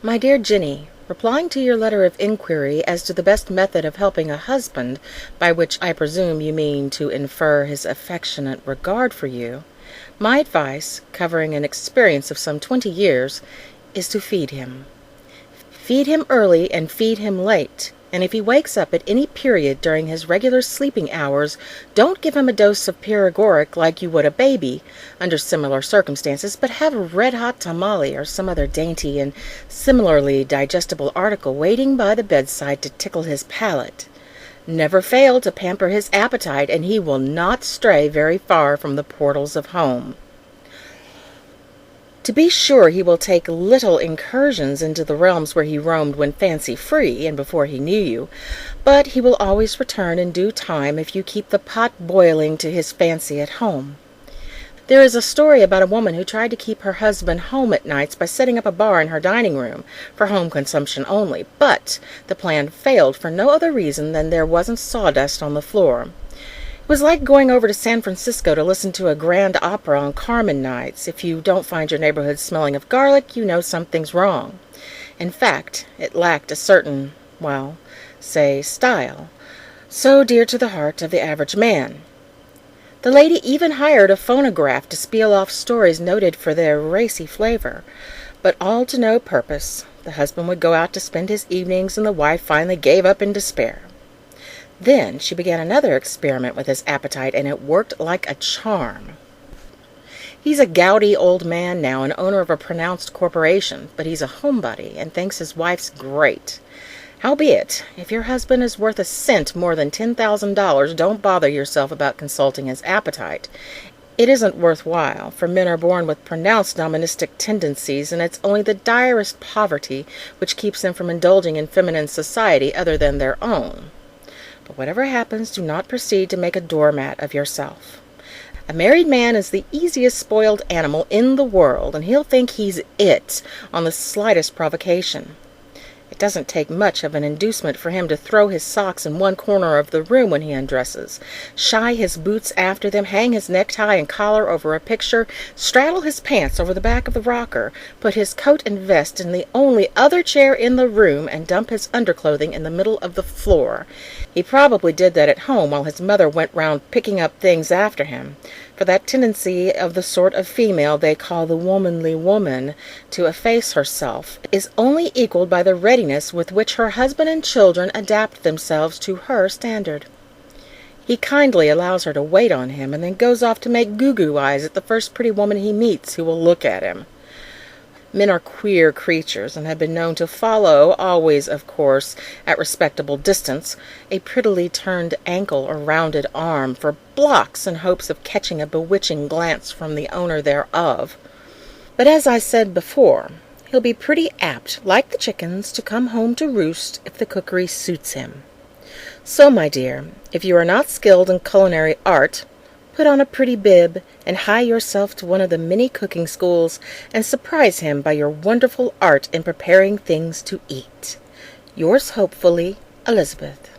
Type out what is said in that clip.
My dear Jenny, replying to your letter of inquiry as to the best method of helping a husband, by which I presume you mean to infer his affectionate regard for you, my advice, covering an experience of some 20 years, is to feed him. Feed him early and feed him late, and if he wakes up at any period during his regular sleeping hours, don't give him a dose of paregoric like you would a baby, under similar circumstances, but have a red-hot tamale or some other dainty and similarly digestible article waiting by the bedside to tickle his palate. Never fail to pamper his appetite, and he will not stray very far from the portals of home. To be sure, he will take little incursions into the realms where he roamed when fancy-free and before he knew you, but he will always return in due time if you keep the pot boiling to his fancy at home. There is a story about a woman who tried to keep her husband home at nights by setting up a bar in her dining room, for home consumption only, but the plan failed for no other reason than there wasn't sawdust on the floor. It was like going over to San Francisco to listen to a grand opera on Carmen nights. If you don't find your neighborhood smelling of garlic, you know something's wrong. In fact, it lacked a certain, style, so dear to the heart of the average man. The lady even hired a phonograph to spiel off stories noted for their racy flavor, but all to no purpose. The husband would go out to spend his evenings, and the wife finally gave up in despair. Then she began another experiment with his appetite, and it worked like a charm. He's a gouty old man now and owner of a pronounced corporation, but he's a homebody and thinks his wife's great. Howbeit, if your husband is worth a cent more than $10,000, don't bother yourself about consulting his appetite. It isn't worthwhile, for men are born with pronounced doministic tendencies, and it's only the direst poverty which keeps them from indulging in feminine society other than their own. But whatever happens, do not proceed to make a doormat of yourself. A married man is the easiest spoiled animal in the world, and he'll think he's it on the slightest provocation. It doesn't take much of an inducement for him to throw his socks in one corner of the room when he undresses, shy his boots after them, hang his necktie and collar over a picture, straddle his pants over the back of the rocker, put his coat and vest in the only other chair in the room, and dump his underclothing in the middle of the floor. He probably did that at home while his mother went round picking up things after him, for that tendency of the sort of female they call the womanly woman to efface herself is only equaled by the readiness with which her husband and children adapt themselves to her standard. He kindly allows her to wait on him, and then goes off to make goo-goo eyes at the first pretty woman he meets who will look at him. Men are queer creatures, and have been known to follow, always, of course, at respectable distance, a prettily turned ankle or rounded arm for blocks in hopes of catching a bewitching glance from the owner thereof. But as I said before, he'll be pretty apt, like the chickens, to come home to roost if the cookery suits him. So, my dear, if you are not skilled in culinary art, put on a pretty bib and hie yourself to one of the many cooking schools and surprise him by your wonderful art in preparing things to eat. Yours hopefully, Elizabeth.